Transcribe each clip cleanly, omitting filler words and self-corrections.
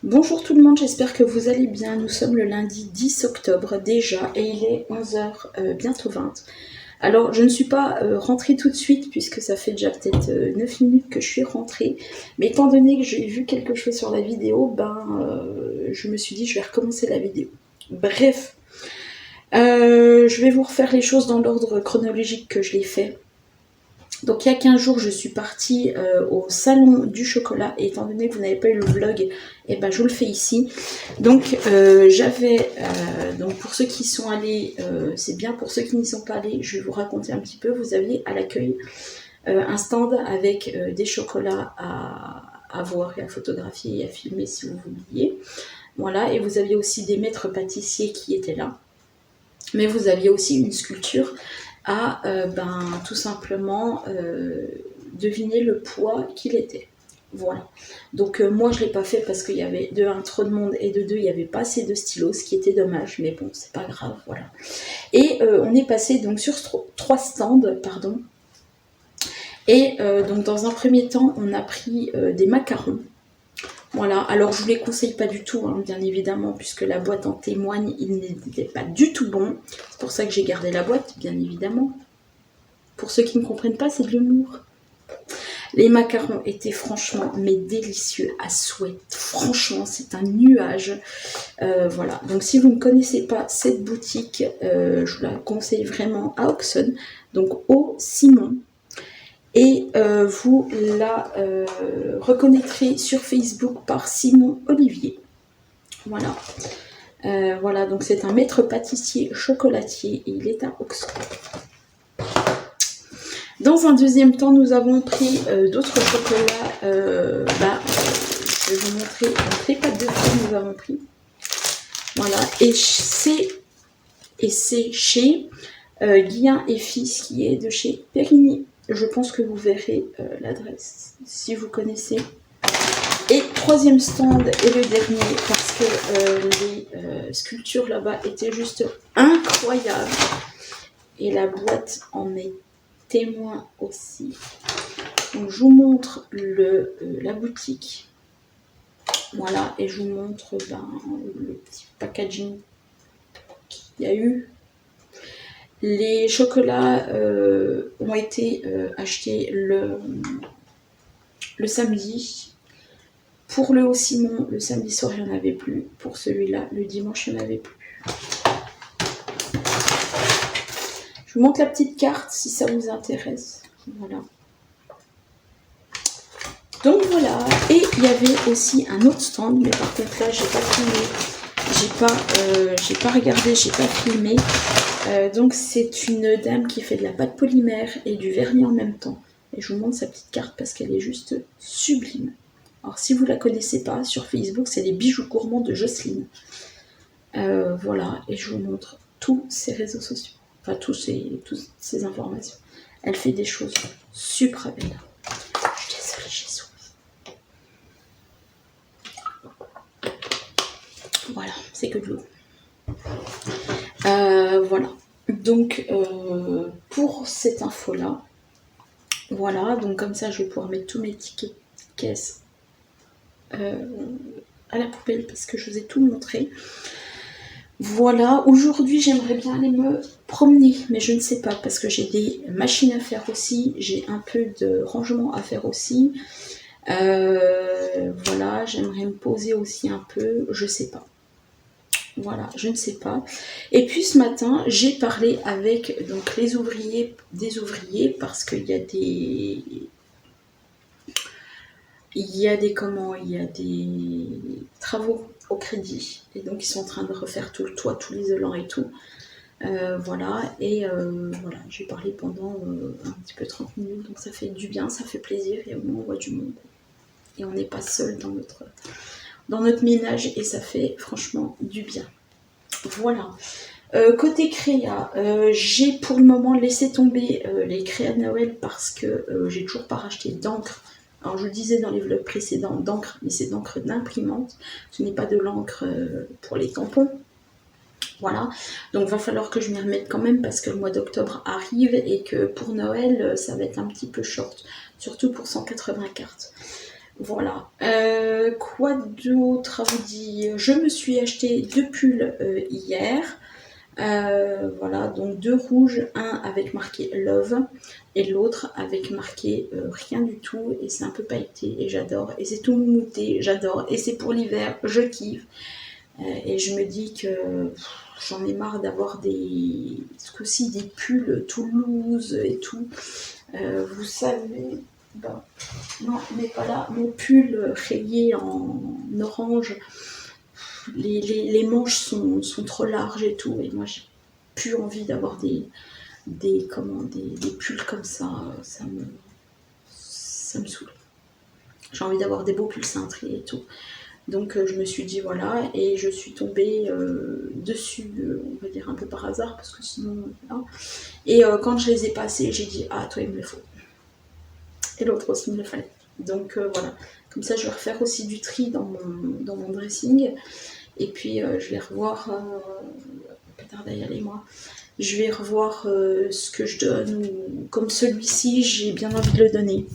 Bonjour tout le monde, j'espère que vous allez bien. Nous sommes le lundi 10 octobre déjà et il est 11h, bientôt 20. Alors je ne suis pas rentrée tout de suite puisque ça fait déjà peut-être 9 minutes que je suis rentrée. Mais étant donné que j'ai vu quelque chose sur la vidéo, je me suis dit je vais recommencer la vidéo. Bref, je vais vous refaire les choses dans l'ordre chronologique que je l'ai fait. Donc il y a 15 jours, je suis partie au salon du chocolat et étant donné que vous n'avez pas eu le vlog, eh ben, je vous le fais ici. Donc donc pour ceux qui sont allés, c'est bien, pour ceux qui n'y sont pas allés, je vais vous raconter un petit peu. Vous aviez à l'accueil un stand avec des chocolats à voir et à photographier et à filmer si vous vouliez. Voilà, et vous aviez aussi des maîtres pâtissiers qui étaient là. Mais vous aviez aussi une sculpture à tout simplement deviner le poids qu'il était. Voilà. Donc moi je ne l'ai pas fait parce qu'il y avait de 1 trop de monde et de 2 il n'y avait pas assez de stylos, ce qui était dommage, mais bon c'est pas grave, voilà. Et on est passé donc sur 3 stands, pardon. Et donc dans un premier temps on a pris des macarons. Voilà, alors je ne vous les conseille pas du tout, hein, bien évidemment, puisque la boîte en témoigne, il n'était pas du tout bon. C'est pour ça que j'ai gardé la boîte, bien évidemment. Pour ceux qui ne comprennent pas, c'est de l'humour. Les macarons étaient franchement, mais délicieux à souhait. Franchement, c'est un nuage. Voilà, donc si vous ne connaissez pas cette boutique, je vous la conseille vraiment à Auxonne, donc au Simon. Et vous la reconnaîtrez sur Facebook par Simon Olivier. Voilà. Voilà, donc c'est un maître pâtissier chocolatier et il est à Auxonne. Dans un deuxième temps, nous avons pris d'autres chocolats. Je vais vous montrer donc, les pâtes de fruits nous avons pris. Voilà, et c'est chez Guillain et Fils qui est de chez Périgny. Je pense que vous verrez l'adresse si vous connaissez. Et troisième stand et le dernier parce que les sculptures là-bas étaient juste incroyables. Et la boîte en est témoin aussi. Donc je vous montre la boutique. Voilà, et je vous montre le petit packaging qu'il y a eu. Les chocolats ont été achetés le samedi. Pour le Haut-Simon, le samedi soir, il n'y en avait plus. Pour celui-là, le dimanche, il n'y en avait plus. Je vous montre la petite carte si ça vous intéresse. Voilà. Donc voilà. Et il y avait aussi un autre stand, mais par contre là, j'ai pas filmé. J'ai pas regardé, j'ai pas filmé. Donc c'est une dame qui fait de la pâte polymère et du vernis en même temps. Et je vous montre sa petite carte parce qu'elle est juste sublime. Alors si vous la connaissez pas, sur Facebook, c'est les bijoux gourmands de Jocelyne. Voilà, et je vous montre tous ses réseaux sociaux. Enfin, toutes ces informations. Elle fait des choses super belles. Je suis désolée, j'ai soif. Voilà, c'est que de l'eau. Voilà. Donc, pour cette info-là, voilà, donc comme ça, je vais pouvoir mettre tous mes tickets caisse à la poubelle parce que je vous ai tout montré. Voilà, aujourd'hui j'aimerais bien aller me promener, mais je ne sais pas parce que j'ai des machines à faire aussi, j'ai un peu de rangement à faire aussi. Voilà, j'aimerais me poser aussi un peu, je sais pas. Voilà, je ne sais pas. Et puis ce matin, j'ai parlé avec donc des ouvriers parce qu'il y a des travaux au crédit et donc ils sont en train de refaire tout le toit, tout l'isolant et tout. Voilà, et voilà, j'ai parlé pendant un petit peu 30 minutes, donc ça fait du bien, ça fait plaisir et au moins on voit du monde. Et on n'est pas seul dans notre ménage et ça fait franchement du bien. Voilà. Côté créa, j'ai pour le moment laissé tomber les créas de Noël parce que j'ai toujours pas racheté d'encre. Alors je le disais dans les vlogs précédents, d'encre, mais c'est d'encre d'imprimante. Ce n'est pas de l'encre pour les tampons. Voilà, donc va falloir que je m'y remette quand même parce que le mois d'octobre arrive et que pour Noël, ça va être un petit peu short. Surtout pour 180 cartes. Voilà. Quoi d'autre à vous dire? Je me suis acheté 2 pulls hier. Voilà, donc 2 rouges, un avec marqué Love et l'autre avec marqué rien du tout, et c'est un peu pailleté et j'adore, et c'est tout moumoute, j'adore, et c'est pour l'hiver, je kiffe. Et je me dis que j'en ai marre d'avoir ce coup-ci des pulls Toulouse et tout. Vous savez, ben, non, il n'est pas là, mon pull rayé en orange, les manches sont trop larges et tout, et moi j'ai plus envie d'avoir des pulls comme ça me saoule. J'ai envie d'avoir des beaux pulls cintrés et tout. Donc je me suis dit voilà, et je suis tombée dessus, on va dire un peu par hasard, parce que sinon, voilà. Et quand je les ai passés, j'ai dit ah toi il me le faut. Et l'autre aussi il me le fallait. Donc voilà, comme ça je vais refaire aussi du tri dans mon dressing. Et puis je vais revoir, pas tarder à y aller moi, je vais revoir ce que je donne, ou comme celui-ci j'ai bien envie de le donner.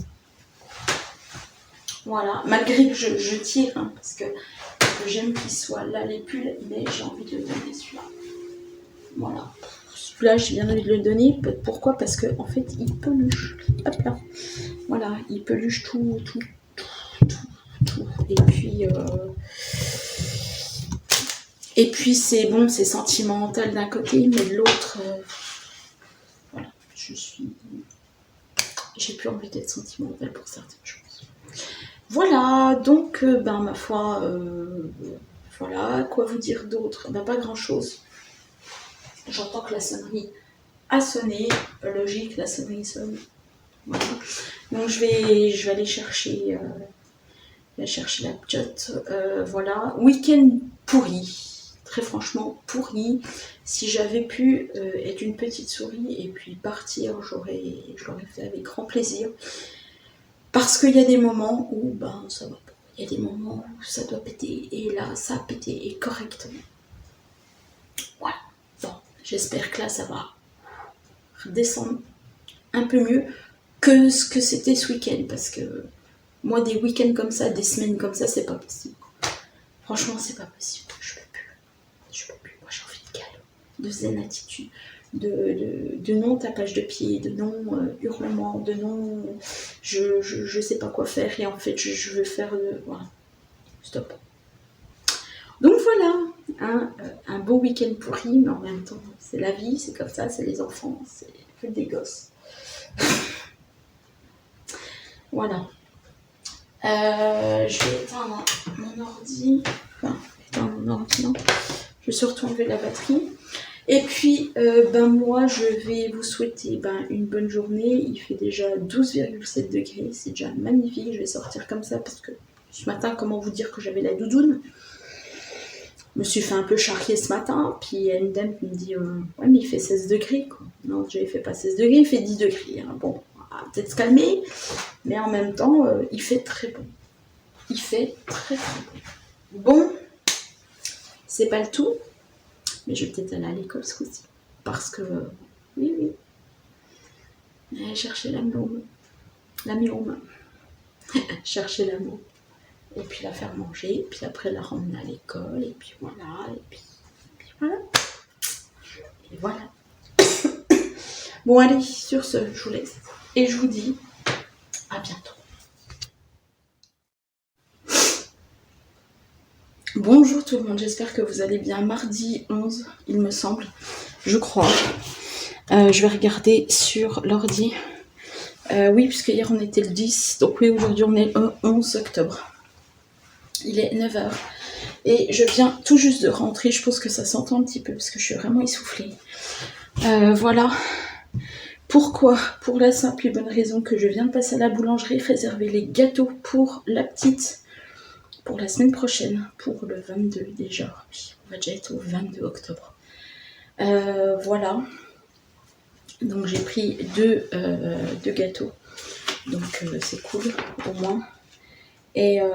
Voilà, malgré que je tire, hein, parce que j'aime qu'il soit là les pulls, mais j'ai envie de le donner celui-là. Voilà, celui-là j'ai bien envie de le donner. Pourquoi? Parce que en fait il peluche. Hop là, voilà, il peluche tout. Et puis c'est bon, c'est sentimental d'un côté, mais de l'autre, voilà, j'ai plus envie d'être sentimentale pour certaines choses. Voilà, donc ben ma foi, voilà, quoi vous dire d'autre? Ben pas grand chose. J'entends que la sonnerie a sonné, logique, la sonnerie sonne. Voilà. Donc je vais aller chercher, la petite, voilà. Week-end pourri, très franchement pourri. Si j'avais pu être une petite souris et puis partir, je l'aurais fait avec grand plaisir. Parce qu'il y a des moments où ben ça va pas. Il y a des moments où ça doit péter, et là ça a pété, et correctement. Voilà. Bon, j'espère que là ça va redescendre un peu mieux que ce que c'était ce week-end, parce que moi des week-ends comme ça, des semaines comme ça, c'est pas possible. Franchement, c'est pas possible. Je peux plus. Moi j'ai envie de calme, de zen attitude, de non tapage de pied, de non hurlement, de non je sais pas quoi faire, et en fait je veux faire voilà. Stop. Donc voilà, un beau week-end pourri, mais en même temps c'est la vie, c'est comme ça, c'est les enfants, c'est des gosses. Voilà. Je vais éteindre mon ordi. Enfin, non. Je vais surtout enlever la batterie. Et puis, ben moi, je vais vous souhaiter une bonne journée. Il fait déjà 12,7 degrés. C'est déjà magnifique. Je vais sortir comme ça parce que ce matin, comment vous dire que j'avais la doudoune? Je me suis fait un peu charrier ce matin. Puis il y a une dame qui me dit ouais, mais il fait 16 degrés. Quoi. Non, déjà, il fait pas 16 degrés, il fait 10 degrés. Hein. Bon, on va peut-être se calmer. Mais en même temps, il fait très bon. Il fait très bon. Bon, c'est pas le tout. Mais je vais peut-être aller à l'école ce coup-ci. Parce que, oui. Aller chercher l'amour. Chercher l'amour. Et puis la faire manger. Et puis après la ramener à l'école. Et puis voilà. Et puis voilà. Et voilà. Bon, allez, sur ce, je vous laisse. Et je vous dis à bientôt. Bonjour tout le monde, j'espère que vous allez bien. Mardi 11, il me semble. Je crois. Je vais regarder sur l'ordi. Oui, puisque hier on était le 10, donc oui, aujourd'hui on est le 11 octobre. Il est 9h. Et je viens tout juste de rentrer, je pense que ça s'entend un petit peu, parce que je suis vraiment essoufflée. Voilà. Pourquoi? Pour la simple et bonne raison que je viens de passer à la boulangerie, réserver les gâteaux pour la petite, pour la semaine prochaine, pour le 22 déjà. Oui, on va déjà être au 22 octobre. Voilà. Donc j'ai pris deux gâteaux, donc c'est cool au moins. Et ouais,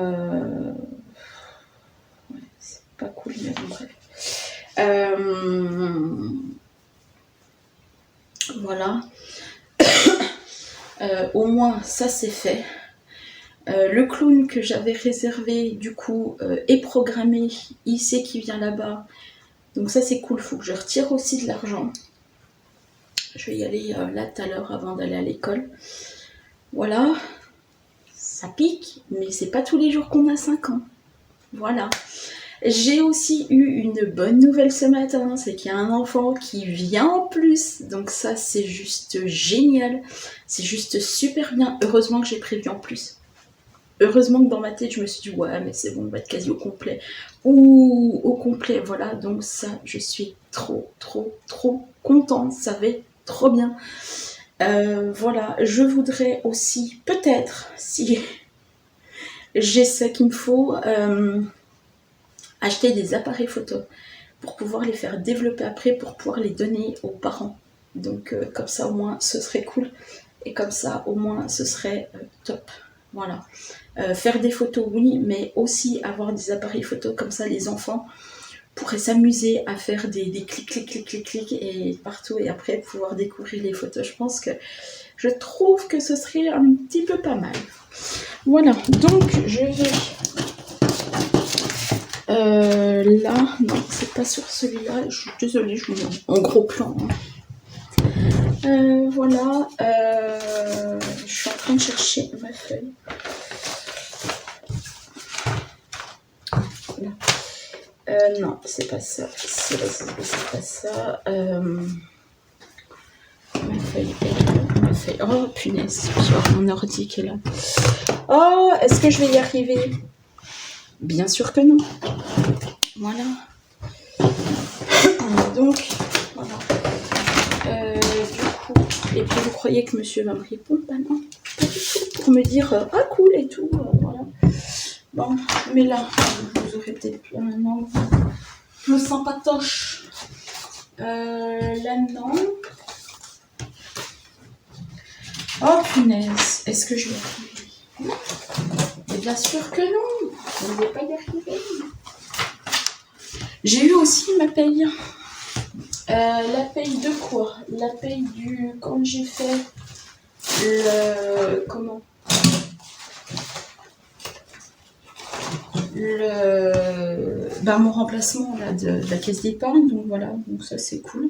c'est pas cool, mais bon, bref. Voilà. Au moins ça c'est fait. Le clown que j'avais réservé, du coup, est programmé. Il sait qu'il vient là-bas. Donc ça, c'est cool. Il faut que je retire aussi de l'argent. Je vais y aller là tout à l'heure avant d'aller à l'école. Voilà. Ça pique, mais c'est pas tous les jours qu'on a 5 ans. Voilà. J'ai aussi eu une bonne nouvelle ce matin, c'est qu'il y a un enfant qui vient en plus. Donc ça, c'est juste génial. C'est juste super bien. Heureusement que j'ai prévu en plus. Heureusement que dans ma tête, je me suis dit, ouais, mais c'est bon, on va être quasi au complet. Ou au complet, voilà. Donc ça, je suis trop contente. Ça va être trop bien. Voilà, je voudrais aussi, peut-être, si j'ai ce qu'il me faut, acheter des appareils photo pour pouvoir les faire développer après, pour pouvoir les donner aux parents. Donc comme ça au moins ce serait cool, et comme ça au moins ce serait top. Voilà. Faire des photos oui, mais aussi avoir des appareils photo, comme ça les enfants pourraient s'amuser à faire des clics et partout, et après pouvoir découvrir les photos. Je trouve que ce serait un petit peu pas mal. Voilà, donc je vais là, non, c'est pas sur celui-là, je suis désolée, je vous mets en gros plan. Voilà, je suis en train de chercher ma feuille. Voilà. Non, c'est pas ça, c'est pas ça. Ma feuille est là, ma feuille. Oh punaise, j'ai mon ordi qui est là. Oh, est-ce que je vais y arriver? Bien sûr que non. Voilà. Donc, voilà. Du coup, et puis vous croyez que monsieur va me répondre? Bah non, pas du tout. Pour me dire ah cool et tout, voilà. Bon, mais là, vous aurez peut-être plus maintenant. Je me sens pas toche. Là non. Oh punaise, est-ce que je vais arriver? Mais bien sûr que non, je ne vais pas y arriver. J'ai eu aussi ma paye. La paye de quoi? La paye du... Quand j'ai fait le... Comment? Mon remplacement là, de la caisse d'épargne. Donc voilà, donc ça c'est cool.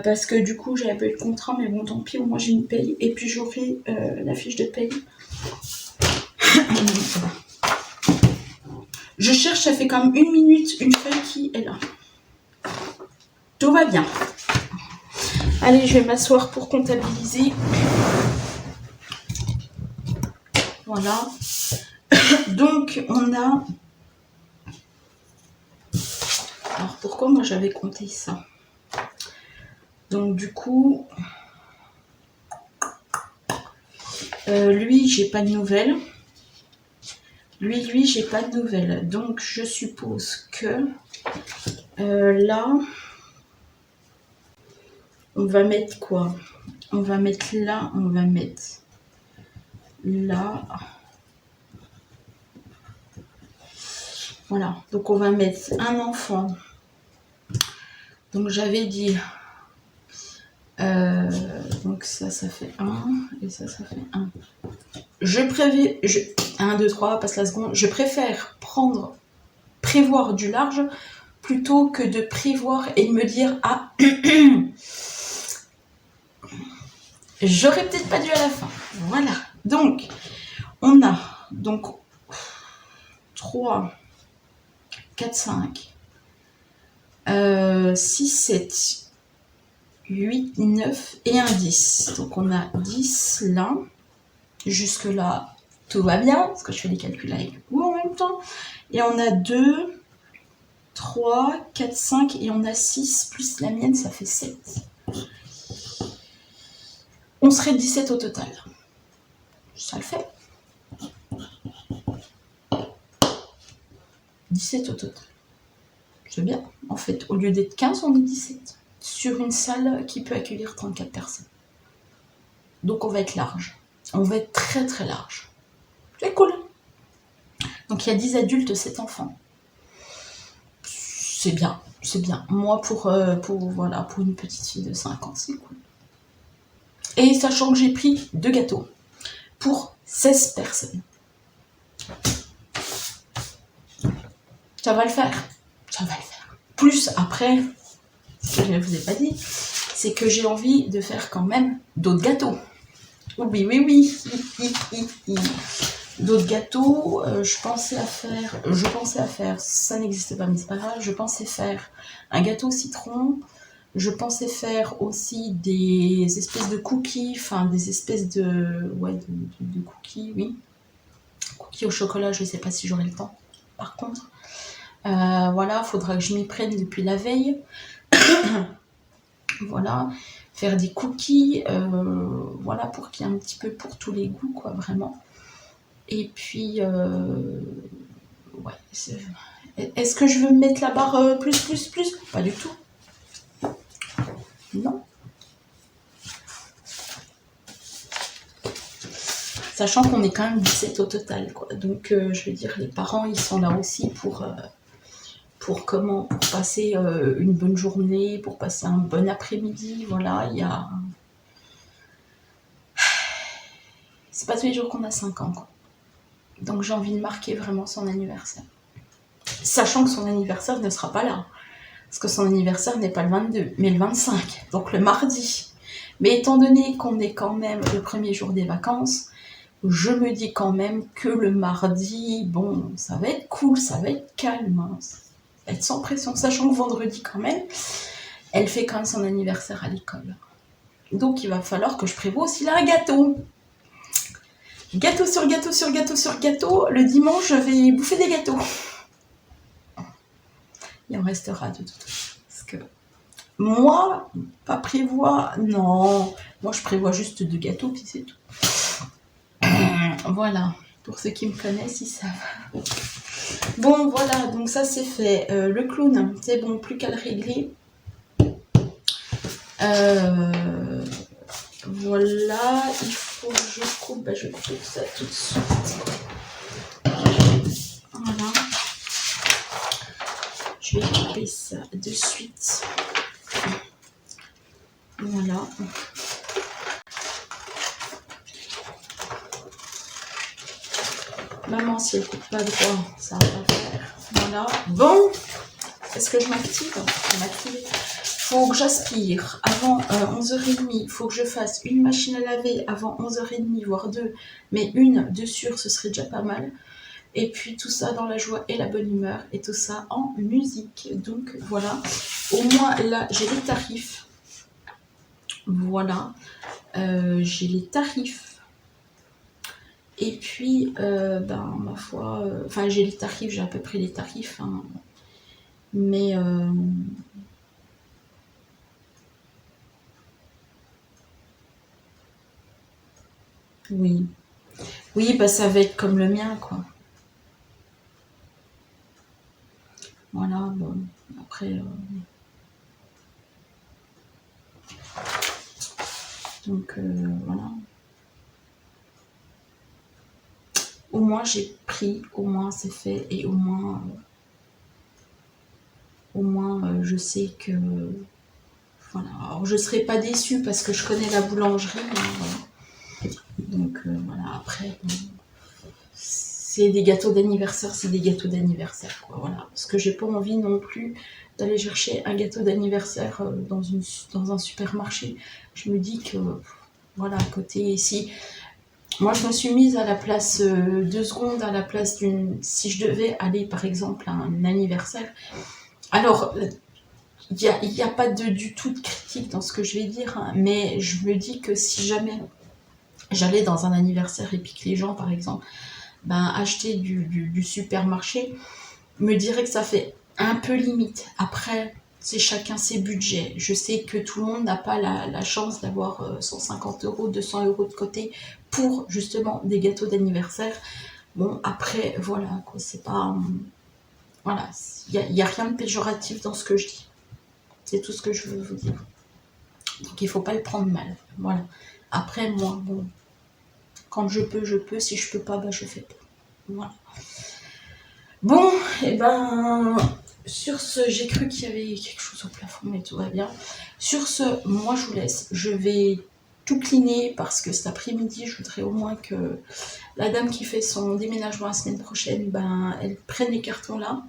Parce que du coup j'avais pas eu le contrat, mais bon tant pis, au moins j'ai une paye. Et puis j'aurai la fiche de paye. Je cherche, ça fait comme 1 minute, une feuille qui est là. Tout va bien. Allez, je vais m'asseoir pour comptabiliser. Voilà. Donc, on a... Alors, pourquoi moi j'avais compté ça? Donc, du coup... lui, j'ai pas de nouvelles. Lui, j'ai pas de nouvelles. Donc, je suppose que... là... On va mettre quoi? On va mettre là, on va mettre là. Voilà, donc on va mettre un enfant. Donc j'avais dit, donc ça fait 1 et ça fait 1. Je préfère, 1, 2, 3, passe la seconde. Je préfère prévoir du large plutôt que de prévoir et de me dire, ah, j'aurais peut-être pas dû à la fin. Voilà, donc on a donc 3, 4, 5, 6, 7, 8, 9 et un 10. Donc on a 10 là. Jusque là, tout va bien, parce que je fais des calculs avec vous en même temps. Et on a 2, 3, 4, 5 et on a 6 plus la mienne, ça fait 7. On serait 17 au total. Ça le fait. 17 au total. C'est bien. En fait, au lieu d'être 15, on est 17. Sur une salle qui peut accueillir 34 personnes. Donc on va être large. On va être très très large. C'est cool. Donc il y a 10 adultes, 7 enfants. C'est bien, c'est bien. Moi, pour une petite fille de 5 ans, c'est cool. Et sachant que j'ai pris 2 gâteaux pour 16 personnes. Ça va le faire. Ça va le faire. Plus après, ce que je ne vous ai pas dit, c'est que j'ai envie de faire quand même d'autres gâteaux. Oui, oui, oui. D'autres gâteaux, je pensais à faire, ça n'existe pas, mais c'est pas grave, je pensais faire un gâteau au citron, je pensais faire aussi des espèces de cookies, enfin des espèces de cookies, oui. Cookies au chocolat, je ne sais pas si j'aurai le temps, par contre. Voilà, faudra que je m'y prenne depuis la veille. Voilà, faire des cookies, voilà, pour qu'il y ait un petit peu pour tous les goûts, quoi, vraiment. Et puis, ouais, est-ce que je veux me mettre la barre plus? Pas du tout. Non. Sachant qu'on est quand même 17 au total, quoi. Donc, je veux dire, les parents, ils sont là aussi pour passer une bonne journée, pour passer un bon après-midi, voilà, il y a... C'est pas tous les jours qu'on a 5 ans, quoi. Donc j'ai envie de marquer vraiment son anniversaire. Sachant que son anniversaire ne sera pas là. Parce que son anniversaire n'est pas le 22, mais le 25, donc le mardi. Mais étant donné qu'on est quand même le premier jour des vacances, je me dis quand même que le mardi, bon, ça va être cool, ça va être calme, hein. Ça va être sans pression. Sachant que vendredi quand même, elle fait quand même son anniversaire à l'école. Donc il va falloir que je prévoie aussi là un gâteau. Gâteau sur gâteau sur gâteau sur gâteau. Le dimanche, je vais bouffer des gâteaux. Il en restera de toute façon. Parce que moi, pas prévoir, non. Moi, je prévois juste 2 gâteaux, puis c'est tout. Voilà. Pour ceux qui me connaissent, ils savent. Bon, voilà. Donc ça, c'est fait. Le clown, c'est bon. Plus qu'à le régler. Voilà. Il faut que je coupe. Je coupe ça tout de suite. Voilà. Je vais couper ça de suite. Voilà. Maman, si elle coupe pas droit, ça va pas faire. Voilà. Bon. Est-ce que je m'active? Je m'active. Faut que j'aspire avant 11h30. Il faut que je fasse une machine à laver avant 11h30, voire 2. Mais une de sûre, ce serait déjà pas mal. Et puis tout ça dans la joie et la bonne humeur. Et tout ça en musique. Donc voilà. Au moins là, j'ai les tarifs. Voilà. J'ai les tarifs. Et puis, ma foi... Enfin, j'ai les tarifs, j'ai à peu près les tarifs. Hein. Mais... oui. Oui, bah ça va être comme le mien, quoi. Voilà, bon. Après... Donc, voilà. Au moins, j'ai pris, au moins, c'est fait. Et au moins, je sais que... Voilà. Alors, je ne serai pas déçue parce que je connais la boulangerie. Hein, voilà. Donc, voilà. Après, bon, c'est des gâteaux d'anniversaire, c'est des gâteaux d'anniversaire, quoi. Voilà. Parce que j'ai pas envie non plus d'aller chercher un gâteau d'anniversaire dans un supermarché. Je me dis que, voilà, à côté, ici... Moi, je me suis mise à la place 2 secondes, à la place d'une... Si je devais aller, par exemple, à un anniversaire... Alors, il n'y a pas du tout de critique dans ce que je vais dire, hein, mais je me dis que si jamais j'allais dans un anniversaire et puis que les gens, par exemple, acheter du supermarché, me diraient que ça fait un peu limite. Après, c'est chacun ses budgets. Je sais que tout le monde n'a pas la chance d'avoir 150 €, 200 € de côté pour justement des gâteaux d'anniversaire. Bon, après, voilà, quoi, c'est pas... voilà, il n'y a rien de péjoratif dans ce que je dis. C'est tout ce que je veux vous dire. Donc il ne faut pas le prendre mal. Voilà. Après, moi, bon, quand je peux, je peux. Si je peux pas, je fais pas. Voilà. Bon, et sur ce, j'ai cru qu'il y avait quelque chose au plafond, mais tout va bien. Sur ce, moi, je vous laisse. Je vais tout cleaner parce que cet après-midi, je voudrais au moins que la dame qui fait son déménagement la semaine prochaine, elle prenne les cartons là.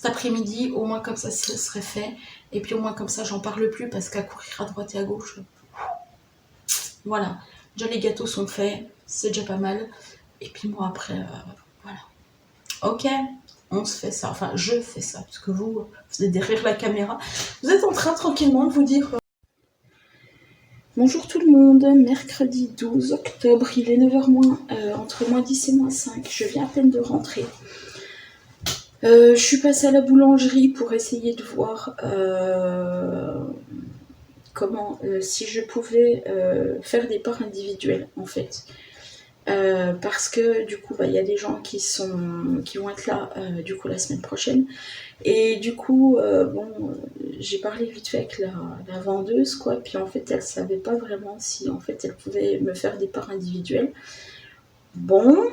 cet après-midi, au moins comme ça, ce serait fait. Et puis au moins comme ça, j'en parle plus parce qu'à courir à droite et à gauche, voilà. Déjà les gâteaux sont faits, c'est déjà pas mal. Et puis moi après, voilà. Ok, on se fait ça. Enfin, je fais ça parce que vous êtes derrière la caméra. Vous êtes en train tranquillement de vous dire... Bonjour tout le monde, mercredi 12 octobre, il est 9h moins, entre moins 10 et moins 5. Je viens à peine de rentrer. Je suis passée à la boulangerie pour essayer de voir comment, si je pouvais faire des parts individuelles en fait. Parce que du coup, il y a des gens qui vont être là du coup la semaine prochaine. Et du coup, j'ai parlé vite fait avec la vendeuse, quoi. Puis en fait, elle savait pas vraiment si en fait elle pouvait me faire des parts individuelles. Bon,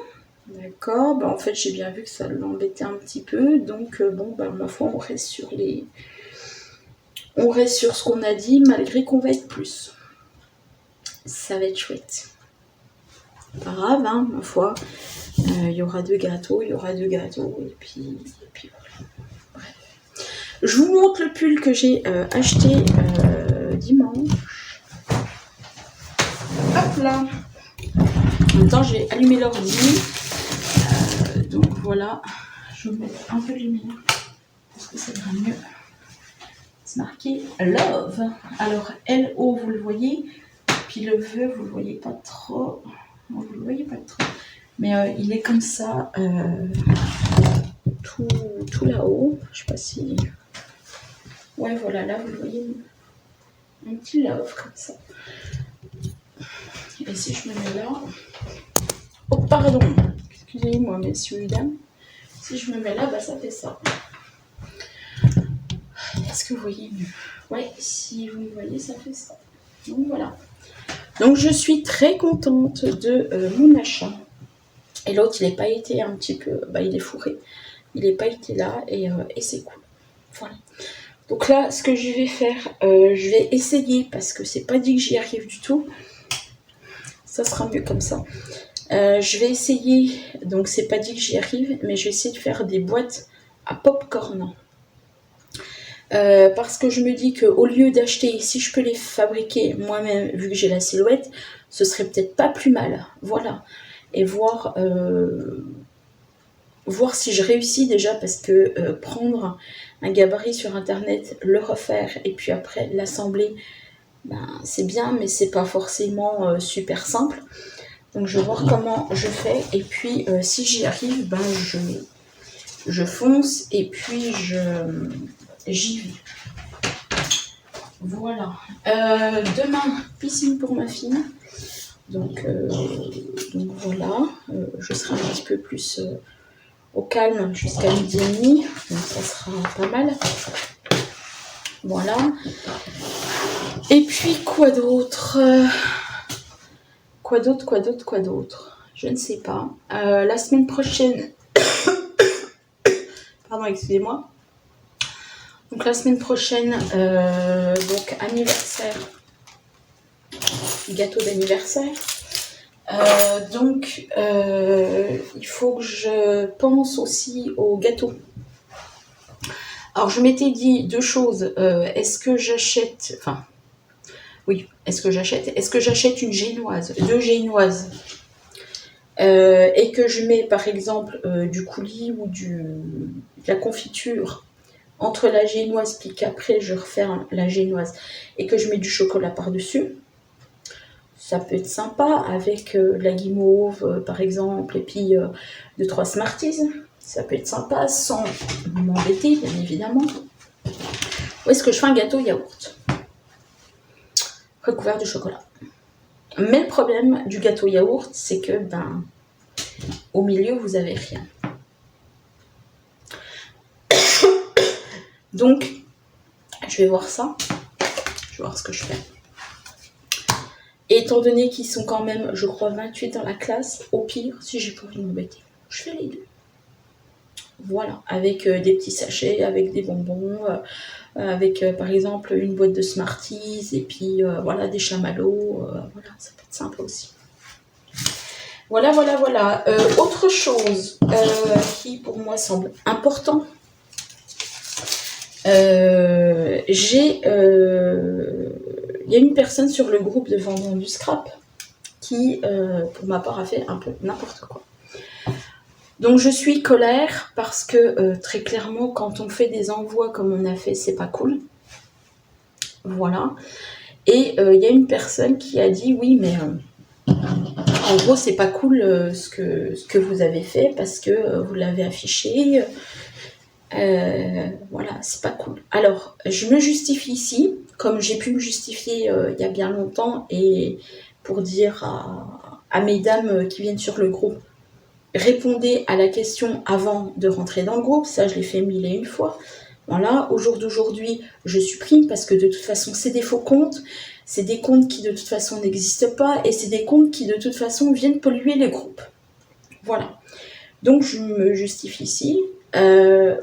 d'accord. En fait, j'ai bien vu que ça l'embêtait un petit peu. Donc ma foi, on reste sur ce qu'on a dit, malgré qu'on va être plus. Ça va être chouette. Pas grave, hein, ma foi. Il y aura 2 gâteaux, et puis voilà. Bref. Je vous montre le pull que j'ai acheté dimanche. Hop là. En même temps, j'ai allumé l'ordi. Donc voilà. Je vais mettre un peu de lumière parce que ça ira mieux. C'est marqué Love. Alors L-O, vous le voyez. Puis le V, vous le voyez pas trop. Non, vous le voyez pas trop. Mais il est comme ça. Tout là-haut. Je sais pas si... Ouais, voilà, là, vous voyez un petit love comme ça. Et si je me mets là... Oh, pardon. Excusez-moi, messieurs et dames. Si je me mets là, ça fait ça. Est-ce que vous voyez mieux? Ouais, si vous me voyez, ça fait ça. Donc, voilà. Donc, je suis très contente de mon achat. Et l'autre, il n'est pas été un petit peu... il est fourré. Il n'est pas été là et c'est cool. Voilà. Donc là, ce que je vais faire, je vais essayer, parce que c'est pas dit que j'y arrive du tout. Ça sera mieux comme ça. Je vais essayer, donc c'est pas dit que j'y arrive, mais je vais essayer de faire des boîtes à pop-corn. Parce que je me dis qu'au lieu d'acheter, si je peux les fabriquer moi-même, vu que j'ai la silhouette, ce serait peut-être pas plus mal. Voilà. Et voir si je réussis déjà, parce que prendre un gabarit sur internet, le refaire et puis après l'assembler, c'est bien, mais c'est pas forcément super simple. Donc je vais voir comment je fais et puis si j'y arrive, je fonce et puis j'y vais. Voilà. Demain, piscine pour ma fille. Donc voilà, je serai un petit peu plus au calme jusqu'à midi et demi, donc ça sera pas mal. Voilà. Et puis quoi d'autre? Quoi d'autre? Je ne sais pas. La semaine prochaine... Pardon, excusez-moi. Donc la semaine prochaine, donc anniversaire. Gâteau d'anniversaire. Donc il faut que je pense aussi au gâteau. Alors je m'étais dit 2 choses. Est-ce que j'achète... Enfin... Oui, est-ce que j'achète une génoise, 2 génoises et que je mets par exemple du coulis ou de la confiture entre la génoise, puis qu'après je refais la génoise et que je mets du chocolat par-dessus. Ça peut être sympa avec de la guimauve par exemple, et puis 2-3 Smarties. Ça peut être sympa sans m'embêter, bien évidemment. Ou est-ce que je fais un gâteau yaourt recouvert de chocolat? Mais le problème du gâteau yaourt, c'est que au milieu, vous avez rien. Donc, je vais voir ça. Je vais voir ce que je fais. Et étant donné qu'ils sont quand même, je crois, 28 dans la classe, au pire, si j'ai pas envie de m'embêter, je fais les 2. Voilà, avec des petits sachets, avec des bonbons, avec par exemple une boîte de Smarties, et puis voilà, des chamallows. Voilà, ça peut être sympa aussi. Voilà. Autre chose qui pour moi semble important, Il y a une personne sur le groupe de vendeurs du scrap qui, pour ma part, a fait un peu n'importe quoi. Donc je suis colère parce que très clairement, quand on fait des envois comme on a fait, c'est pas cool. Voilà. Et il y a une personne qui a dit oui, mais en gros, c'est pas cool ce que vous avez fait parce que vous l'avez affiché. Voilà, c'est pas cool. Alors, je me justifie ici, comme j'ai pu me justifier il y a bien longtemps, et pour dire à mesdames qui viennent sur le groupe, répondez à la question avant de rentrer dans le groupe. Ça, je l'ai fait 1001 fois. Voilà, au jour d'aujourd'hui, je supprime parce que de toute façon, c'est des faux comptes. C'est des comptes qui de toute façon n'existent pas et c'est des comptes qui de toute façon viennent polluer les groupes. Voilà. Donc, je me justifie ici.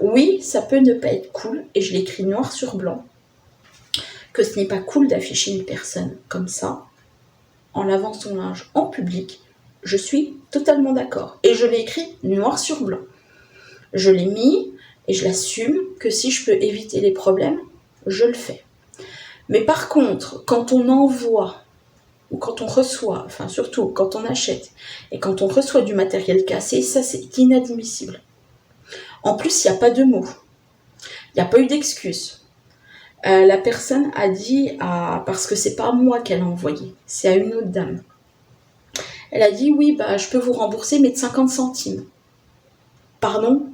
Oui, ça peut ne pas être cool, et je l'écris noir sur blanc, que ce n'est pas cool d'afficher une personne comme ça, en lavant son linge en public. Je suis totalement d'accord. Et je l'ai écrit noir sur blanc. Je l'ai mis, et je l'assume, que si je peux éviter les problèmes, je le fais. Mais par contre, quand on envoie, ou quand on reçoit, enfin surtout quand on achète, et quand on reçoit du matériel cassé, ça c'est inadmissible. En plus, il n'y a pas de mots. Il n'y a pas eu d'excuse. La personne a dit, parce que c'est pas moi qu'elle a envoyé, c'est à une autre dame. Elle a dit, oui, bah, je peux vous rembourser, mais de 50 centimes. Pardon ?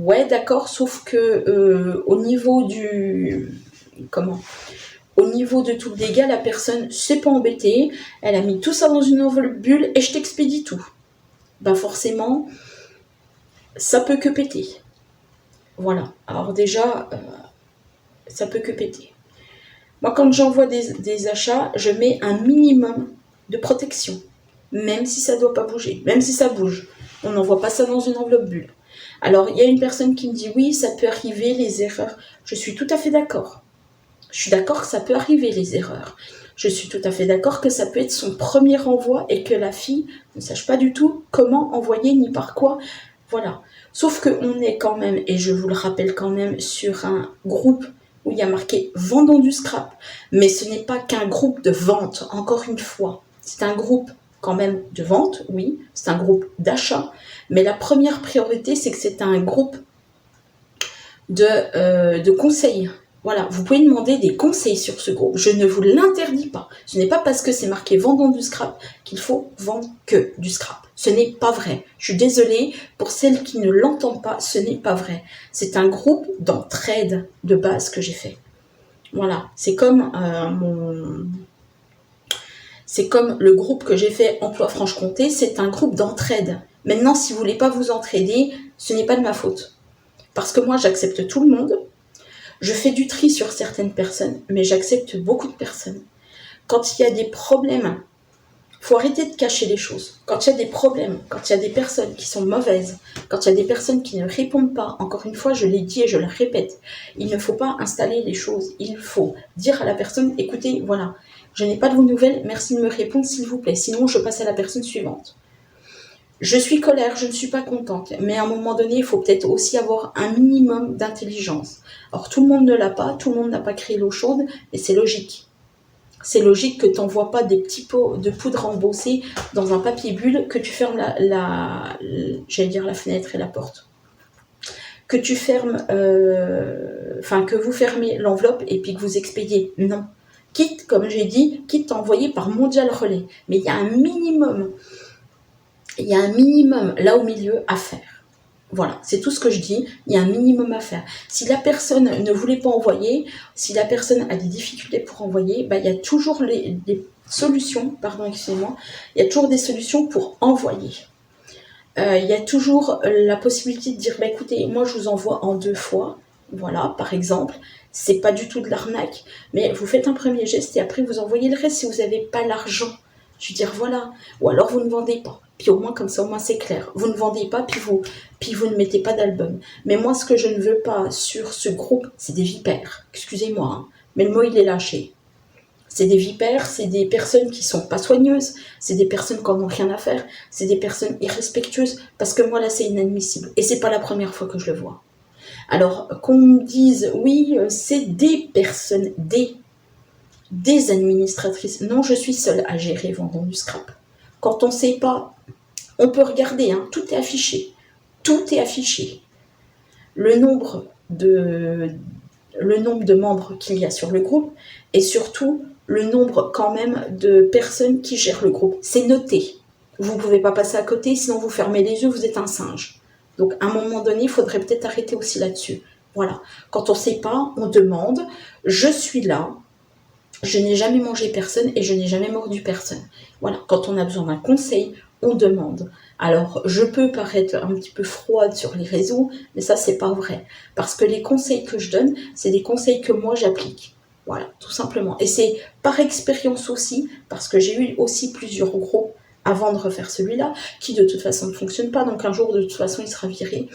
Ouais, d'accord, sauf que au niveau au niveau de tout le dégât, la personne s'est pas embêtée, elle a mis tout ça dans une enveloppe bulle et je t'expédie tout. Bah forcément, ça peut que péter. Voilà. Alors déjà, ça peut que péter. Moi, quand j'envoie des achats, je mets un minimum de protection. Même si ça ne doit pas bouger. Même si ça bouge. On n'envoie pas ça dans une enveloppe bulle. Alors, il y a une personne qui me dit, oui, ça peut arriver, les erreurs. Je suis tout à fait d'accord. Je suis d'accord que ça peut arriver, les erreurs. Je suis tout à fait d'accord que ça peut être son premier envoi et que la fille ne sache pas du tout comment envoyer ni par quoi. Voilà. Sauf qu'on est quand même, et je vous le rappelle quand même, sur un groupe où il y a marqué « Vendons du scrap ». Mais ce n'est pas qu'un groupe de vente, encore une fois. C'est un groupe quand même de vente, oui. C'est un groupe d'achat. Mais la première priorité, c'est que c'est un groupe de conseils. Voilà, vous pouvez demander des conseils sur ce groupe. Je ne vous l'interdis pas. Ce n'est pas parce que c'est marqué « Vendons du scrap » qu'il faut vendre que du scrap. Ce n'est pas vrai. Je suis désolée pour celles qui ne l'entendent pas, ce n'est pas vrai. C'est un groupe d'entraide de base que j'ai fait. Voilà, c'est comme c'est comme le groupe que j'ai fait Emploi Franche-Comté, c'est un groupe d'entraide. Maintenant, si vous ne voulez pas vous entraider, ce n'est pas de ma faute. Parce que moi, j'accepte tout le monde. Je fais du tri sur certaines personnes, mais j'accepte beaucoup de personnes. Quand il y a des problèmes, il faut arrêter de cacher les choses. Quand il y a des problèmes, quand il y a des personnes qui sont mauvaises, quand il y a des personnes qui ne répondent pas, encore une fois, je l'ai dit et je le répète, il ne faut pas installer les choses. Il faut dire à la personne, écoutez, voilà, je n'ai pas de vos nouvelles, merci de me répondre s'il vous plaît, sinon je passe à la personne suivante. Je suis colère, je ne suis pas contente, mais à un moment donné, il faut peut-être aussi avoir un minimum d'intelligence. Alors tout le monde ne l'a pas, tout le monde n'a pas créé l'eau chaude, et c'est logique. C'est logique que tu n'envoies pas des petits pots de poudre embossée dans un papier bulle, que tu fermes j'allais dire la fenêtre et la porte. Que tu fermes, que vous fermez l'enveloppe et puis que vous expédiez. Non. Quitte, comme j'ai dit, quitte à envoyer par Mondial Relais. Mais il y a un minimum là au milieu à faire. Voilà, c'est tout ce que je dis, il y a un minimum à faire. Si la personne ne voulait pas envoyer, si la personne a des difficultés pour envoyer, il y a toujours des solutions, il y a toujours des solutions pour envoyer. Il y a toujours la possibilité de dire, écoutez, moi je vous envoie en 2 fois, voilà, par exemple, c'est pas du tout de l'arnaque, mais vous faites un premier geste et après vous envoyez le reste si vous n'avez pas l'argent. Je veux dire, voilà, ou alors vous ne vendez pas. Puis au moins, comme ça, au moins c'est clair. Vous ne vendez pas, puis vous ne mettez pas d'album. Mais moi, ce que je ne veux pas sur ce groupe, c'est des vipères. Excusez-moi, hein, mais le mot, il est lâché. C'est des vipères, c'est des personnes qui sont pas soigneuses, c'est des personnes qui n'en ont rien à faire, c'est des personnes irrespectueuses, parce que moi là c'est inadmissible. Et c'est pas la première fois que je le vois. Alors qu'on me dise, oui, c'est des personnes, des administratrices. Non, je suis seule à gérer vendant du scrap. Quand on ne sait pas, on peut regarder, hein, tout est affiché. Tout est affiché. Le nombre de membres qu'il y a sur le groupe et surtout le nombre quand même de personnes qui gèrent le groupe. C'est noté. Vous ne pouvez pas passer à côté, sinon vous fermez les yeux, vous êtes un singe. Donc à un moment donné, il faudrait peut-être arrêter aussi là-dessus. Voilà. Quand on ne sait pas, on demande. Je suis là. Je n'ai jamais mangé personne et je n'ai jamais mordu personne. Voilà. Quand on a besoin d'un conseil, on demande. Alors, je peux paraître un petit peu froide sur les réseaux, mais ça, c'est pas vrai. Parce que les conseils que je donne, c'est des conseils que moi, j'applique. Voilà, tout simplement. Et c'est par expérience aussi, parce que j'ai eu aussi plusieurs groupes avant de refaire celui-là, qui de toute façon ne fonctionne pas. Donc, un jour, de toute façon, il sera viré.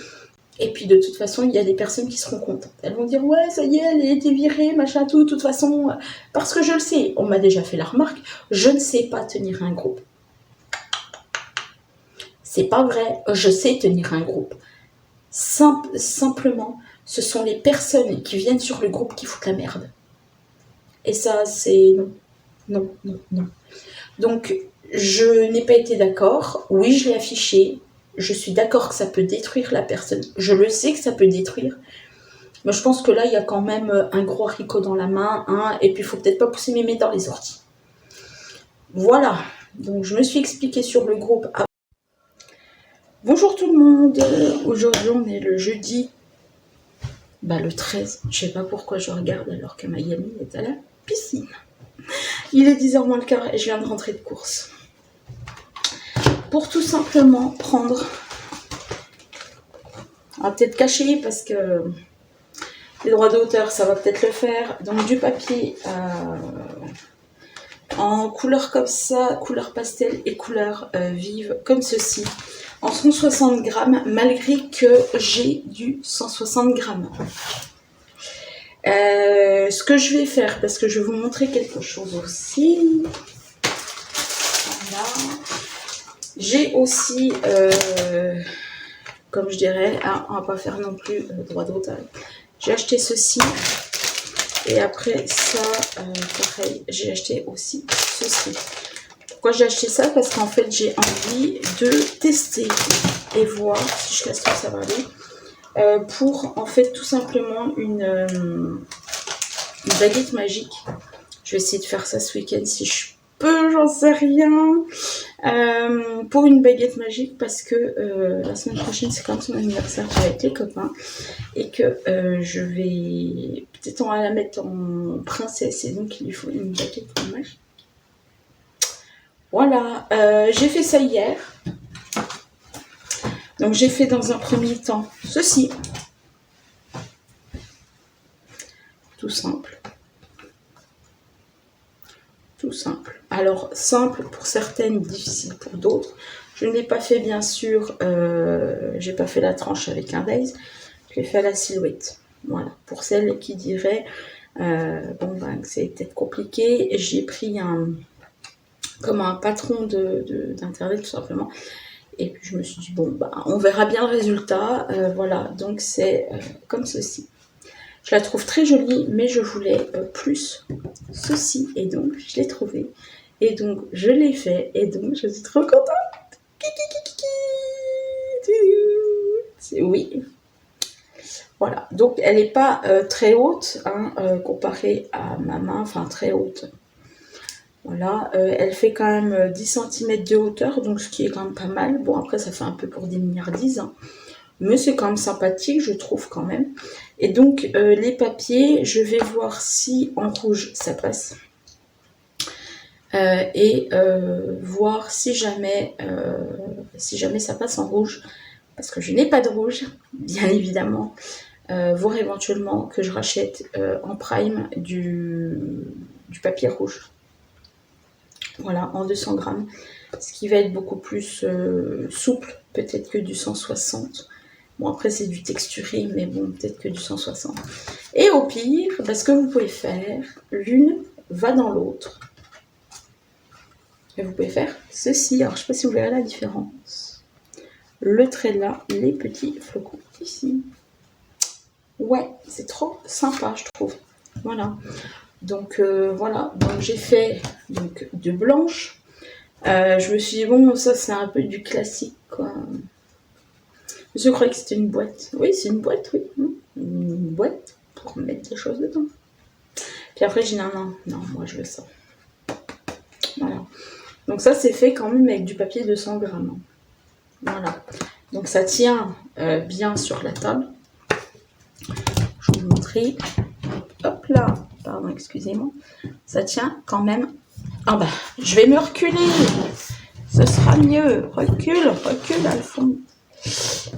Et puis, de toute façon, il y a des personnes qui seront contentes. Elles vont dire, ouais, ça y est, elle a été virée, machin, tout. De toute façon, parce que je le sais, on m'a déjà fait la remarque, je ne sais pas tenir un groupe. C'est pas vrai, je sais tenir un groupe. Simplement, ce sont les personnes qui viennent sur le groupe qui foutent la merde. Et ça, c'est non. Non, non, non. Donc, je n'ai pas été d'accord. Oui, je l'ai affiché. Je suis d'accord que ça peut détruire la personne. Je le sais que ça peut détruire. Mais je pense que là, il y a quand même un gros haricot dans la main. Hein, et puis, il faut peut-être pas pousser mes mains dans les orties. Voilà. Donc, je me suis expliquée sur le groupe. Bonjour tout le monde. Aujourd'hui, on est le jeudi. Le 13. Je sais pas pourquoi je regarde alors que ma Yami est à la piscine. Il est 10h moins le quart et je viens de rentrer de course. Pour tout simplement prendre... On va peut-être cacher parce que les droits d'auteur, ça va peut-être le faire. Donc du papier en couleur comme ça, couleur pastel et couleur vive comme ceci. En 160 grammes, malgré que j'ai du 160 grammes. Ce que je vais faire, parce que je vais vous montrer quelque chose aussi. Voilà. J'ai aussi, comme je dirais, on va pas faire non plus droit d'auteur. J'ai acheté ceci. Et après ça, pareil, j'ai acheté aussi ceci. Pourquoi j'ai acheté ça? Parce qu'en fait, j'ai envie de tester et voir si je casse tout, ça va aller. Pour en fait tout simplement une baguette magique. Je vais essayer de faire ça ce week-end si je peux, j'en sais rien. Pour une baguette magique parce que la semaine prochaine c'est quand même son anniversaire avec les copains et que je vais peut-être on va la mettre en princesse et donc il lui faut une baguette magique. Voilà, j'ai fait ça hier. Donc j'ai fait dans un premier temps ceci. Tout simple. Tout simple. Alors, simple pour certaines, difficile pour d'autres. Je ne l'ai pas fait, bien sûr, j'ai pas fait la tranche avec un daze. Je l'ai fait à la silhouette. Voilà. Pour celles qui diraient, c'est peut-être compliqué. J'ai pris comme un patron d'internet, tout simplement. Et puis, je me suis dit, on verra bien le résultat. Voilà. Donc, c'est comme ceci. Je la trouve très jolie, mais je voulais plus ceci. Et donc, je l'ai trouvé. Et donc, je l'ai fait. Et donc, je suis trop contente. Oui. Voilà. Donc, elle n'est pas très haute, hein, comparée à ma main. Enfin, très haute. Voilà. Elle fait quand même 10 cm de hauteur. Donc, ce qui est quand même pas mal. Bon, après, ça fait un peu pour des milliardises. Hein. Mais c'est quand même sympathique, je trouve quand même. Et donc, les papiers, je vais voir si en rouge, ça passe. Et voir si jamais ça passe en rouge. Parce que je n'ai pas de rouge, bien évidemment. Voir éventuellement que je rachète en prime du papier rouge. Voilà, en 200 grammes. Ce qui va être beaucoup plus souple, peut-être que du 160. Bon, après, c'est du texturé, mais bon, peut-être que du 160. Et au pire, ce que vous pouvez faire, l'une va dans l'autre. Et vous pouvez faire ceci. Alors, je ne sais pas si vous verrez la différence. Le trait là, les petits flocons ici. Ouais, c'est trop sympa, je trouve. Voilà. Donc, voilà. Donc, j'ai fait donc, de blanche. Je me suis dit, bon, ça, c'est un peu du classique, quoi. Je croyais que c'était une boîte. Oui, c'est une boîte, oui. Une boîte pour mettre des choses dedans. Puis après, j'ai dit, non, moi, je veux ça. Voilà. Donc ça, c'est fait quand même avec du papier de 100 grammes. Voilà. Donc ça tient bien sur la table. Je vais vous montrer. Hop là. Pardon, excusez-moi. Ça tient quand même. Ah bah, je vais me reculer. Ce sera mieux. Recule, Alphonse.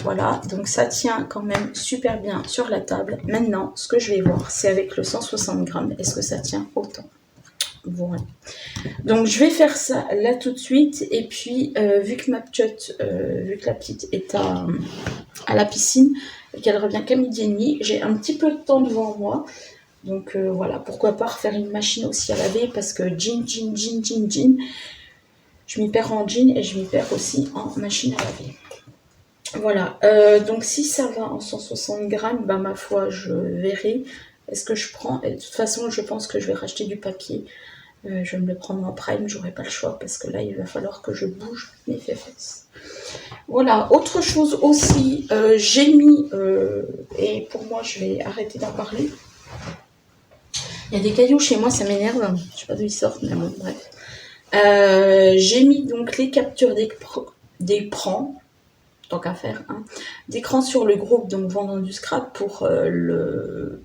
Voilà, donc ça tient quand même super bien sur la table. Maintenant, ce que je vais voir, c'est avec le 160 grammes, est-ce que ça tient autant? Voilà. Donc je vais faire ça là tout de suite. Et puis vu que la petite est à la piscine et qu'elle revient qu'à 12h30, j'ai un petit peu de temps devant moi. Donc voilà, pourquoi pas refaire une machine aussi à laver, parce que jean, je m'y perds en jean et je m'y perds aussi en machine à laver. Voilà, donc si ça va en 160 grammes, bah ma foi, je verrai. Est-ce que je prends? Et de toute façon, je pense que je vais racheter du papier. Je vais me le prendre en prime, j'aurai pas le choix parce que là, il va falloir que je bouge mes fesses. Voilà, autre chose aussi, j'ai mis, et pour moi, je vais arrêter d'en parler. Il y a des cailloux chez moi, ça m'énerve. Je sais pas d'où ils sortent, mais bon, bref. J'ai mis donc les captures d'écran, tant qu'à faire, hein, d'écran sur le groupe, donc vendant du scrap pour le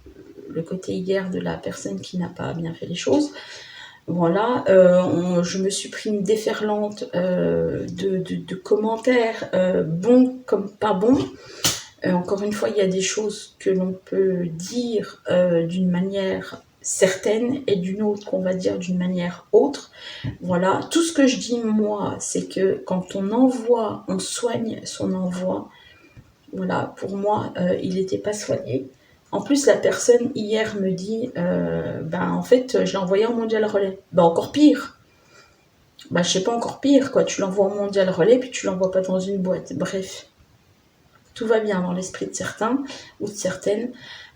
côté hier de la personne qui n'a pas bien fait les choses. Voilà, je me suis pris une déferlante de commentaires, bons comme pas bons. Encore une fois, il y a des choses que l'on peut dire d'une manière certaine et d'une autre qu'on va dire d'une manière autre. Voilà, tout ce que je dis moi, c'est que quand on envoie, on soigne son envoi. Voilà, pour moi, il n'était pas soigné. En plus, la personne hier me dit, en fait, je l'ai envoyé en mondial relais. Encore pire. Je sais pas, encore pire, quoi. Tu l'envoies en mondial relais, puis tu l'envoies pas dans une boîte. Bref, tout va bien dans l'esprit de certains ou de certaines.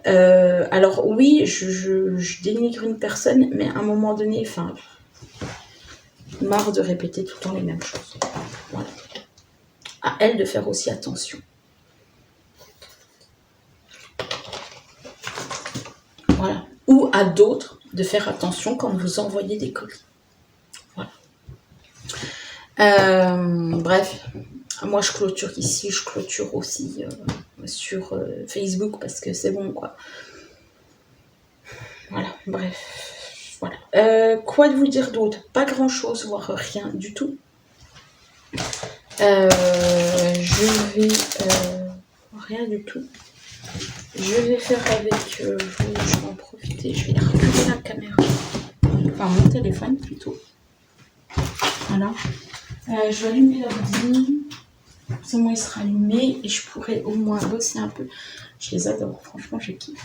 Alors oui, je dénigre une personne, mais à un moment donné, marre de répéter tout le temps les mêmes choses. Voilà. À elle de faire aussi attention. Voilà. Ou à d'autres de faire attention quand vous envoyez des colis. Voilà. Bref, moi je clôture ici, je clôture aussi sur Facebook parce que c'est bon, quoi. Voilà, bref. Voilà. Quoi de vous dire d'autre? Pas grand chose, voire rien du tout. Je vais... rien du tout. Je vais faire avec vous, je vais en profiter, je vais reculer la caméra. Enfin, mon téléphone plutôt. Voilà. Je vais allumer la bougie. C'est moi, il sera allumé et je pourrai au moins bosser un peu. Je les adore, franchement, je kiffe.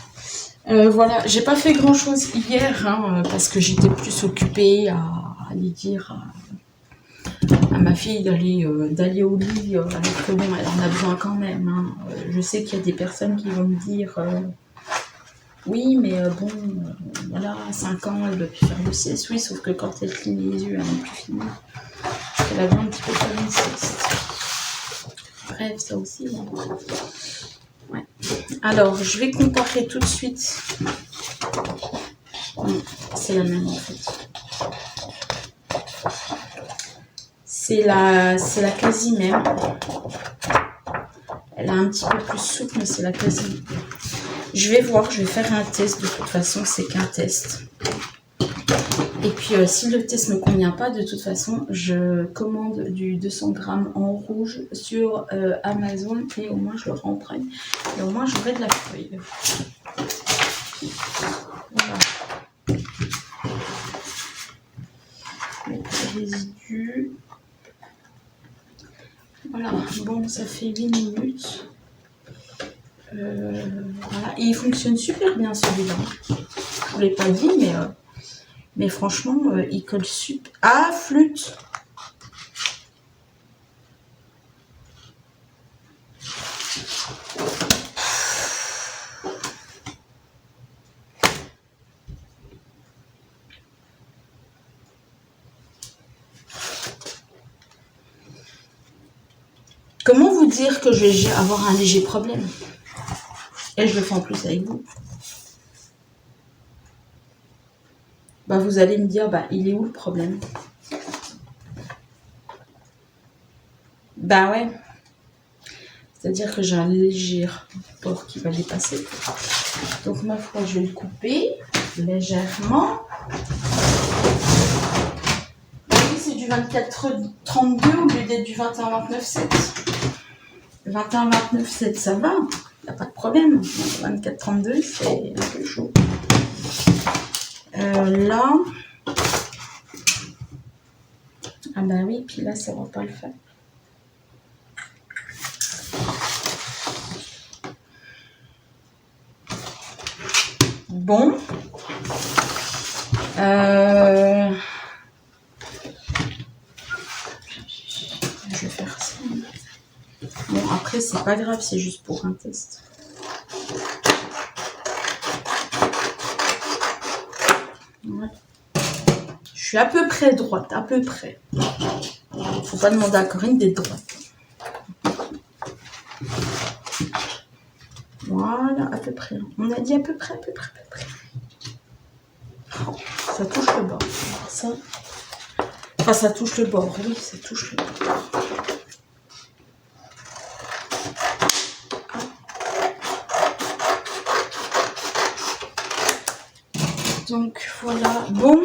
Voilà, j'ai pas fait grand chose hier parce que j'étais plus occupée à aller dire à ma fille d'aller au lit, alors que bon, elle en a besoin quand même. Hein. Je sais qu'il y a des personnes qui vont me dire oui, mais bon, voilà, à 5 ans, elle doit plus faire le sieste. Oui, sauf que quand elle cligne les yeux, elle n'a plus fini. Elle avait un petit peu faire une sieste. Bref, ça aussi. Hein. Ouais. Alors, je vais comparer tout de suite. C'est la même en fait. C'est la quasi même. Elle a un petit peu plus souple, mais c'est la quasi. Je vais voir, je vais faire un test. De toute façon, c'est qu'un test. Et puis, si le test ne me convient pas, de toute façon, je commande du 200 grammes en rouge sur Amazon et au moins je le remprenne. Et au moins, j'aurai de la feuille. Voilà. Les résidus. Voilà, bon, ça fait 8 minutes. Voilà. Et il fonctionne super bien celui-là. Je ne vous l'ai pas dit, mais Mais franchement, il colle super. Ah, flûte! Comment vous dire que je vais avoir un léger problème? Et je le fais en plus avec vous. Bah, vous allez me dire, bah, il est où le problème? Bah ouais. C'est-à-dire que j'ai un léger port qui va dépasser. Donc, ma foi, je vais le couper légèrement. Oui, c'est du 24-32 au lieu d'être du 21-29-7. 21-29-7, ça va. Il n'y a pas de problème. 24-32, c'est un peu chaud. Là. Ah bah oui, puis là, ça va pas le faire. Bon. Je vais faire ça. Bon, après, c'est pas grave, c'est juste pour un test. Voilà. Je suis à peu près droite, à peu près. Faut pas demander à Corinne d'être droite. Voilà, à peu près. On a dit à peu près, à peu près, à peu près. Oh, ça touche le bord. Ça. Enfin, ça touche le bord, oui, ça touche le bord. Donc, voilà. Bon.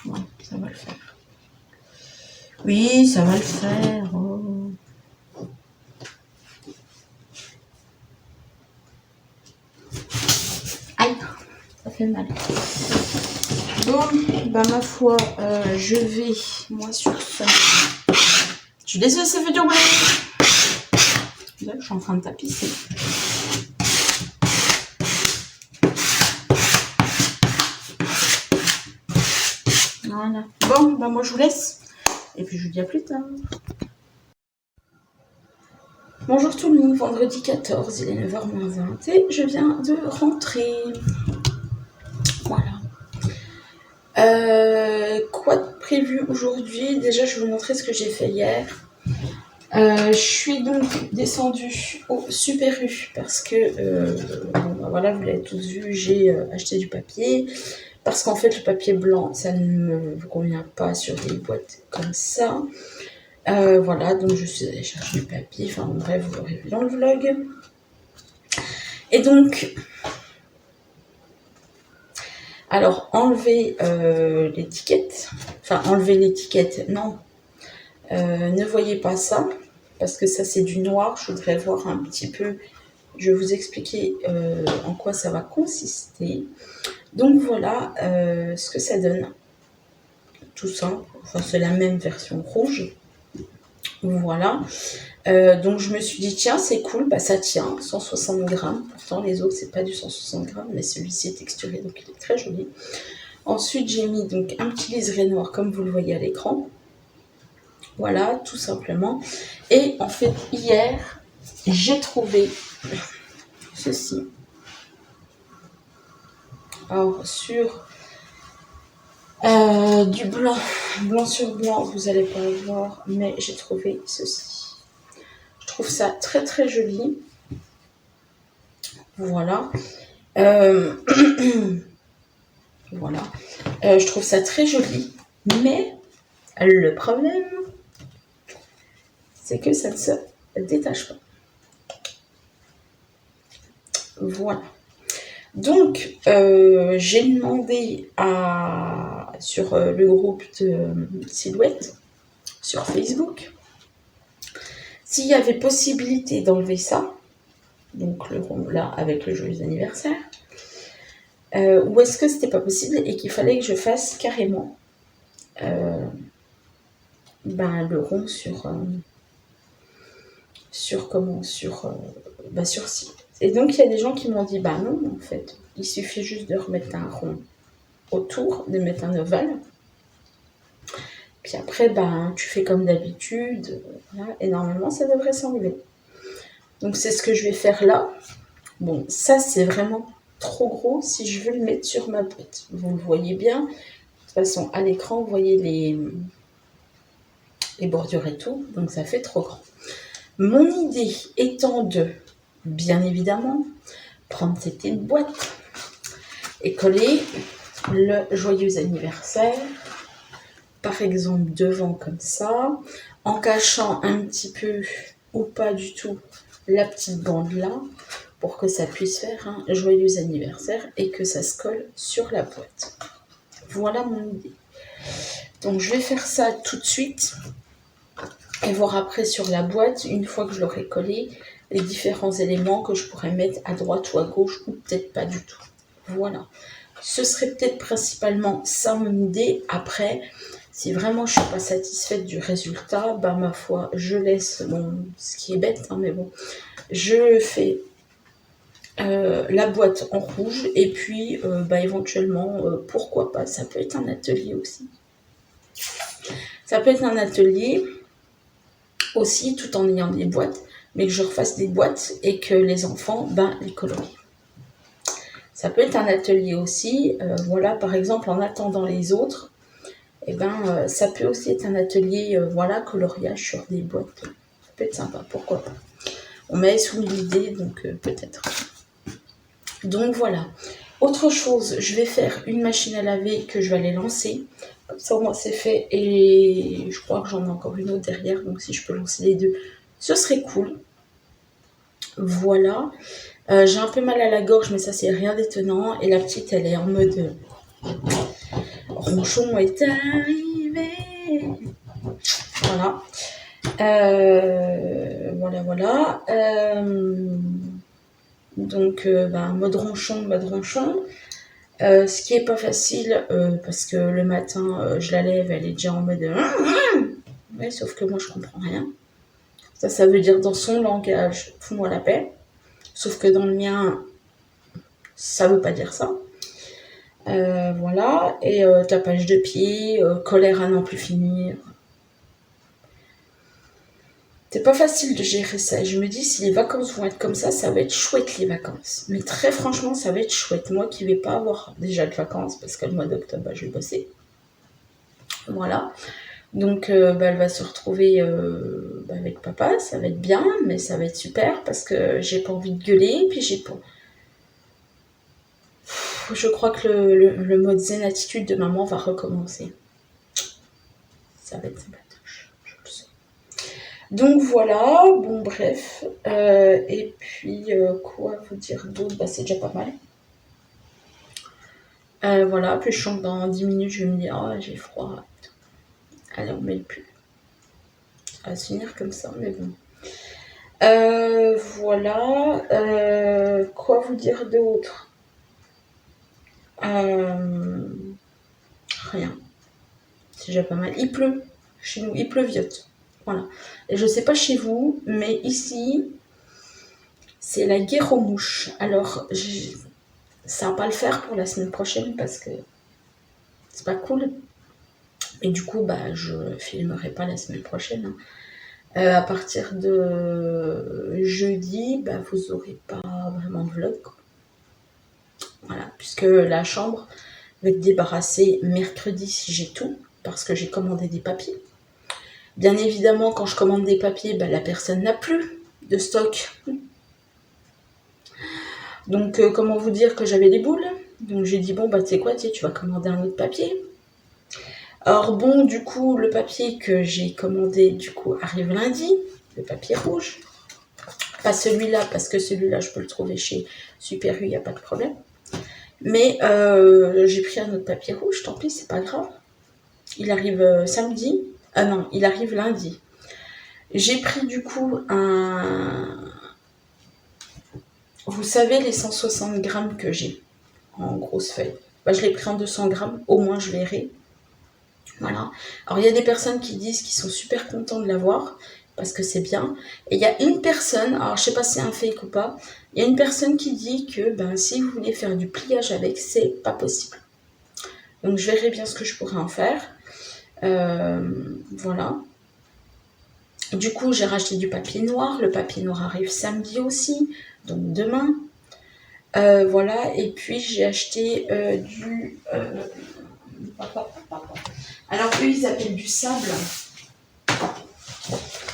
Ouais, ça va le faire. Oui, ça va le faire. Oh. Aïe, ça fait mal. Bon, bah ma foi, je vais, moi, sur ça. Je suis désolée, ça fait du bruit. Là, je suis en train de tapisser. Voilà. Bon, bah moi, je vous laisse. Et puis, je vous dis à plus tard. Bonjour tout le monde, vendredi 14, il est 9h-20 et je viens de rentrer. Voilà. Quoi de prévu aujourd'hui? Déjà, je vais vous montrer ce que j'ai fait hier. Je suis donc descendue au Super U parce que, bon, bah voilà, vous l'avez tous vu, j'ai acheté du papier. Parce qu'en fait, le papier blanc, ça ne me convient pas sur des boîtes comme ça. Voilà, donc je suis allée chercher du papier. Enfin, bref, vous l'aurez vu dans le vlog. Et donc, alors, enlever l'étiquette. Enfin, enlever l'étiquette, non. Ne voyez pas ça, parce que ça, c'est du noir. Je voudrais voir un petit peu. Je vais vous expliquer en quoi ça va consister. Donc, voilà ce que ça donne. Tout simple. Enfin, c'est la même version rouge. Voilà. Donc je me suis dit tiens c'est cool, bah ça tient, 160 grammes, pourtant les autres c'est pas du 160 grammes mais celui-ci est texturé donc il est très joli. Ensuite j'ai mis donc un petit liseré noir comme vous le voyez à l'écran, voilà tout simplement. Et en fait hier j'ai trouvé ceci, alors sur du blanc sur blanc vous allez pas le voir mais j'ai trouvé ceci. Je trouve ça très très joli. Voilà. Voilà. Je trouve ça très joli. Mais le problème, c'est que ça ne se détache pas. Voilà. Donc, j'ai demandé sur le groupe de Silhouette, sur Facebook, s'il y avait possibilité d'enlever ça, donc le rond là avec le joyeux anniversaire, ou est-ce que c'était pas possible et qu'il fallait que je fasse carrément le rond sur sur ci. Et donc, il y a des gens qui m'ont dit, bah non, en fait, il suffit juste de remettre un rond autour, de mettre un ovale. Puis après, ben, tu fais comme d'habitude, voilà, et normalement, ça devrait s'enlever. Donc, c'est ce que je vais faire là. Bon, ça, c'est vraiment trop gros si je veux le mettre sur ma boîte. Vous le voyez bien. De toute façon, à l'écran, vous voyez les bordures et tout. Donc, ça fait trop grand. Mon idée étant de, bien évidemment, prendre cette petite boîte et coller le joyeux anniversaire, par exemple devant comme ça, en cachant un petit peu ou pas du tout la petite bande là, pour que ça puisse faire un joyeux anniversaire et que ça se colle sur la boîte. Voilà mon idée. Donc je vais faire ça tout de suite et voir après sur la boîte, une fois que je l'aurai collé, les différents éléments que je pourrais mettre à droite ou à gauche ou peut-être pas du tout. Voilà. Ce serait peut-être principalement ça mon idée. Après, si vraiment je ne suis pas satisfaite du résultat, bah ma foi, je laisse, bon, ce qui est bête, hein, mais bon, je fais la boîte en rouge et puis bah, éventuellement, pourquoi pas, ça peut être un atelier aussi. Ça peut être un atelier aussi tout en ayant des boîtes, mais que je refasse des boîtes et que les enfants, ben, les colorient. Ça peut être un atelier aussi, voilà, par exemple, en attendant les autres, et ben, ça peut aussi être un atelier, voilà, coloriage sur des boîtes. Ça peut être sympa, pourquoi pas. On m'avait soumis l'idée, donc peut-être. Donc voilà. Autre chose, je vais faire une machine à laver que je vais aller lancer. Comme ça, au moins, c'est fait. Et je crois que j'en ai encore une autre derrière, donc si je peux lancer les deux, ce serait cool. Voilà. J'ai un peu mal à la gorge, mais ça, c'est rien d'étonnant. Et la petite, elle est en mode... Ronchon est arrivé. Voilà. Voilà. Donc, mode ronchon. Ce qui est pas facile, parce que le matin, je la lève, elle est déjà en mode... Ouais, sauf que moi, je comprends rien. Ça veut dire dans son langage, fous-moi la paix. Sauf que dans le mien, ça veut pas dire ça. Voilà, et tapage de pied, colère à n'en plus finir. C'est pas facile de gérer ça. Je me dis, si les vacances vont être comme ça va être chouette les vacances. Mais très franchement, ça va être chouette. Moi qui vais pas avoir déjà de vacances, parce que le mois d'octobre, je vais bosser. Voilà. Donc, elle va se retrouver avec papa. Ça va être bien, mais ça va être super, parce que j'ai pas envie de gueuler, puis j'ai pas... Je crois que le mode zen attitude de maman va recommencer. Ça va être sympatoche, je le sais. Donc voilà, bon bref. Et puis, quoi vous dire d'autre, c'est déjà pas mal. Voilà, puis je chante dans 10 minutes, je vais me dire, oh j'ai froid. Allez, on met le pull. Ça va se finir comme ça, mais bon. Voilà. Quoi vous dire d'autre? Rien. C'est déjà pas mal. Il pleut chez nous, il pleuviote. Voilà. Et je sais pas chez vous, mais ici, c'est la guerre aux mouches. Alors, ça va pas le faire pour la semaine prochaine parce que c'est pas cool. Et du coup, je filmerai pas la semaine prochaine. Hein. À partir de jeudi, vous aurez pas vraiment de vlog. Quoi. Voilà, puisque la chambre va être débarrassée mercredi si j'ai tout, parce que j'ai commandé des papiers. Bien évidemment, quand je commande des papiers, la personne n'a plus de stock. Donc, comment vous dire que j'avais des boules? Donc, j'ai dit, bon, tu sais quoi, tu vas commander un autre papier. Alors, bon, du coup, le papier que j'ai commandé, du coup, arrive lundi. Le papier rouge. Pas celui-là, parce que celui-là, je peux le trouver chez Super U, il n'y a pas de problème. Mais j'ai pris un autre papier rouge, tant pis, c'est pas grave. Il arrive samedi. Ah non, il arrive lundi. J'ai pris du coup vous savez les 160 grammes que j'ai en grosse feuille. Je l'ai pris en 200 grammes, au moins je verrai. Voilà. Alors il y a des personnes qui disent qu'ils sont super contents de l'avoir. parce que c'est bien. Et il y a une personne, alors je sais pas si c'est un fake ou pas, il y a une personne qui dit que ben, si vous voulez faire du pliage avec, c'est pas possible. Donc je verrai bien ce que je pourrais en faire. Voilà. Du coup, j'ai racheté du papier noir. Le papier noir arrive samedi aussi, donc demain. Voilà, et puis j'ai acheté du... Alors eux, ils appellent du sable.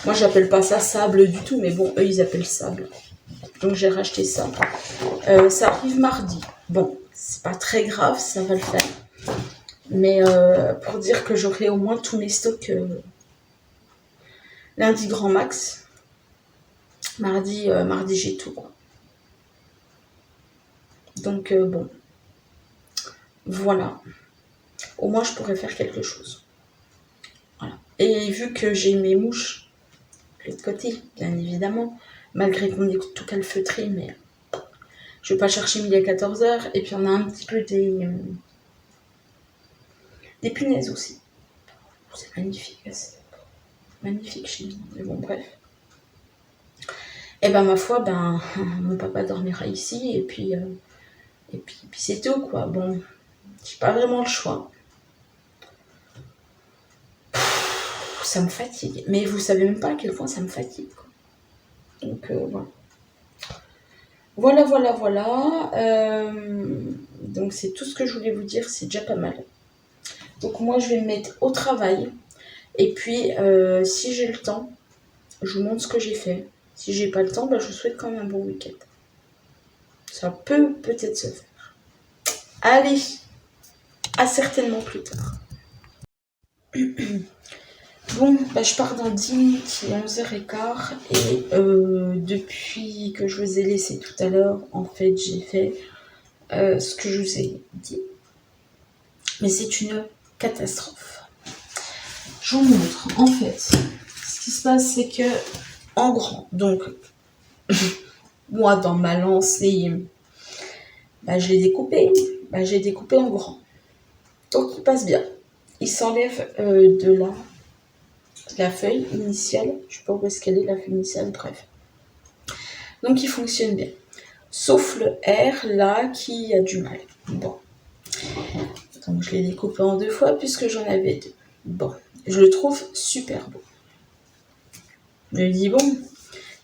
Moi, j'appelle pas ça sable du tout, mais bon, eux, ils appellent sable. Donc j'ai racheté ça. Ça arrive mardi. Bon, c'est pas très grave, ça va le faire. Mais pour dire que j'aurai au moins tous mes stocks lundi grand max. Mardi, j'ai tout, quoi. Donc bon, voilà. Au moins, je pourrais faire quelque chose. Voilà. Et vu que j'ai mes mouches de l'autre côté, bien évidemment, malgré qu'on est tout calfeutré, mais je vais pas chercher midi à 14h. Et puis on a un petit peu des punaises aussi. C'est magnifique, c'est magnifique chez nous. Mais bon, bref. Et ben ma foi, ben mon papa dormira ici et puis c'est tout, quoi. Bon, j'ai pas vraiment le choix. Ça me fatigue. Mais vous savez même pas à quel point ça me fatigue, quoi. Donc voilà. Voilà. Donc c'est tout ce que je voulais vous dire, c'est déjà pas mal. Donc moi je vais me mettre au travail. Et puis si j'ai le temps, je vous montre ce que j'ai fait. Si j'ai pas le temps, ben, je vous souhaite quand même un bon week-end. Ça peut peut-être se faire. Allez, à certainement plus tard. Bon, bah, je pars dans 10 minutes, il est 11h15 et depuis que je vous ai laissé tout à l'heure, en fait, j'ai fait ce que je vous ai dit. Mais c'est une catastrophe. Je vous montre. En fait, ce qui se passe, c'est que, en grand, donc, moi, dans ma lancée, bah, je l'ai découpé. Bah, j'ai découpé en grand. Donc, il passe bien. Il s'enlève de la feuille initiale. Je ne sais pas où est-ce qu'elle est, la feuille initiale, bref. Donc, il fonctionne bien. Sauf le R, là, qui a du mal. Bon. Donc, je l'ai découpé en 2 fois puisque j'en avais 2. Bon. Je le trouve super beau. Je me dis, bon,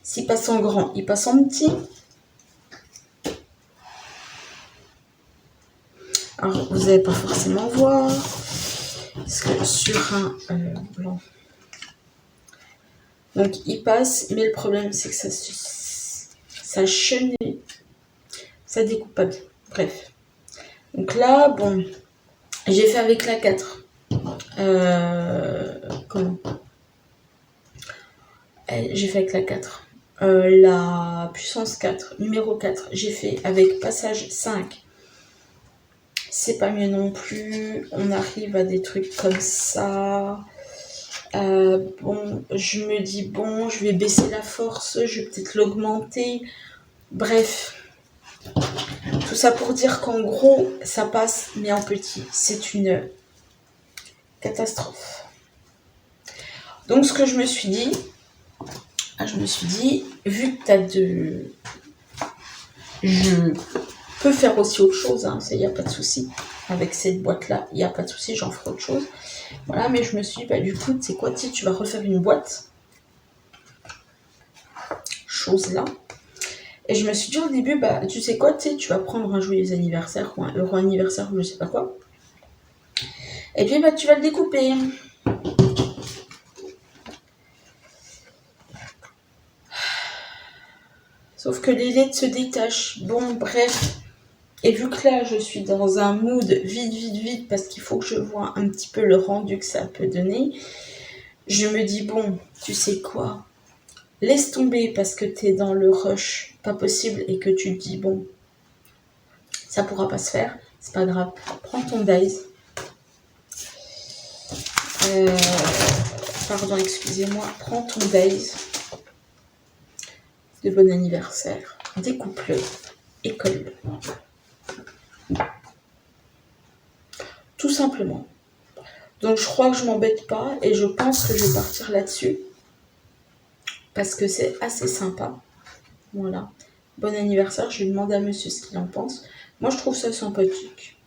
s'il passe en grand, il passe en petit. Alors, vous n'allez pas forcément voir. Parce que sur un blanc. Donc, il passe. Mais le problème, c'est que ça chenille. Ça découpe pas bien. Bref. Donc là, bon, j'ai fait avec la 4. Comment J'ai fait avec la 4. La puissance 4, numéro 4, j'ai fait avec passage 5. C'est pas mieux non plus. On arrive à des trucs comme ça. Bon, je me dis, bon, je vais baisser la force, je vais peut-être l'augmenter. Bref. Tout ça pour dire qu'en gros, ça passe, mais en petit. C'est une catastrophe. Donc, ce que je me suis dit, vu que tu as de... Je peux faire aussi autre chose, hein, il n'y a pas de souci. Avec cette boîte-là, il n'y a pas de souci, j'en ferai autre chose. Voilà, mais je me suis dit, bah, du coup, tu sais quoi, tu vas refaire une boîte. Chose là. Et je me suis dit au début, bah, tu sais quoi, tu vas prendre un joyeux anniversaire ou un heureux anniversaire ou je sais pas quoi. Et puis, bah, tu vas le découper. Sauf que les lettres se détachent. Bon, bref. Et vu que là, je suis dans un mood vide, parce qu'il faut que je vois un petit peu le rendu que ça peut donner, je me dis, bon, tu sais quoi, laisse tomber parce que t'es dans le rush, pas possible, et que tu te dis, bon, ça pourra pas se faire, c'est pas grave. Prends ton dies. Pardon, excusez-moi. Prends ton dies de bon anniversaire, découpe-le et colle-le. Tout simplement. Donc je crois que je m'embête pas et je pense que je vais partir là-dessus. parce que c'est assez sympa. Voilà. Bon anniversaire, je vais demander à monsieur ce qu'il en pense. Moi, je trouve ça sympathique.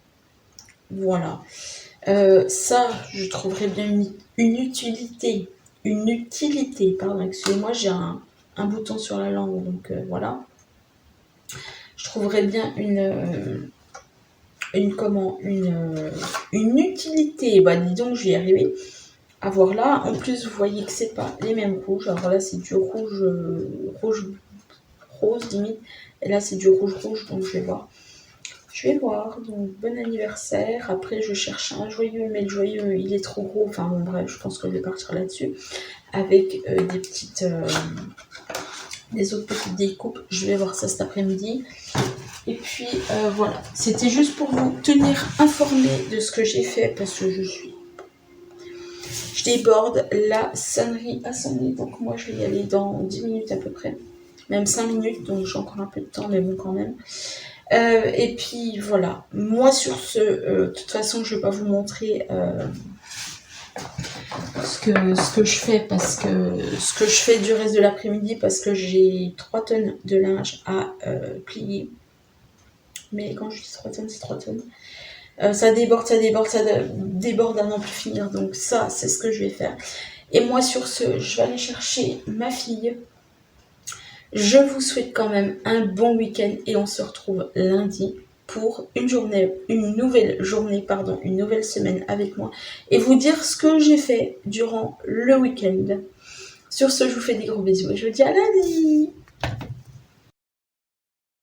Voilà. Ça, je trouverais bien une utilité. Une utilité, pardon, excusez-moi, j'ai un bouton sur la langue, donc voilà. Je trouverais bien une utilité. Bah, dis donc, je vais y arriver. À voir là. En plus, vous voyez que c'est pas les mêmes rouges. Alors là, c'est du rouge, rose limite. Et là, c'est du rouge, donc je vais voir. Donc bon anniversaire. Après, je cherche un joyeux, mais le joyeux, il est trop gros. Enfin bon, bref, je pense que je vais partir là-dessus. Avec des autres petites découpes. Je vais voir ça cet après-midi. Et puis, voilà. C'était juste pour vous tenir informé de ce que j'ai fait, parce que je déborde. La sonnerie a sonné. Donc moi, je vais y aller dans 10 minutes à peu près. Même 5 minutes, donc j'ai encore un peu de temps, mais bon, quand même. Et puis voilà, moi sur ce, de toute façon je vais pas vous montrer ce que je fais, parce que ce que je fais du reste de l'après-midi, parce que j'ai 3 tonnes de linge à plier. Mais quand je dis 3 tonnes, c'est 3 tonnes. Ça déborde à n'en plus finir, donc ça c'est ce que je vais faire. Et moi sur ce, je vais aller chercher ma fille. Je vous souhaite quand même un bon week-end et on se retrouve lundi pour une nouvelle semaine avec moi et vous dire ce que j'ai fait durant le week-end. Sur ce, je vous fais des gros bisous et je vous dis à lundi.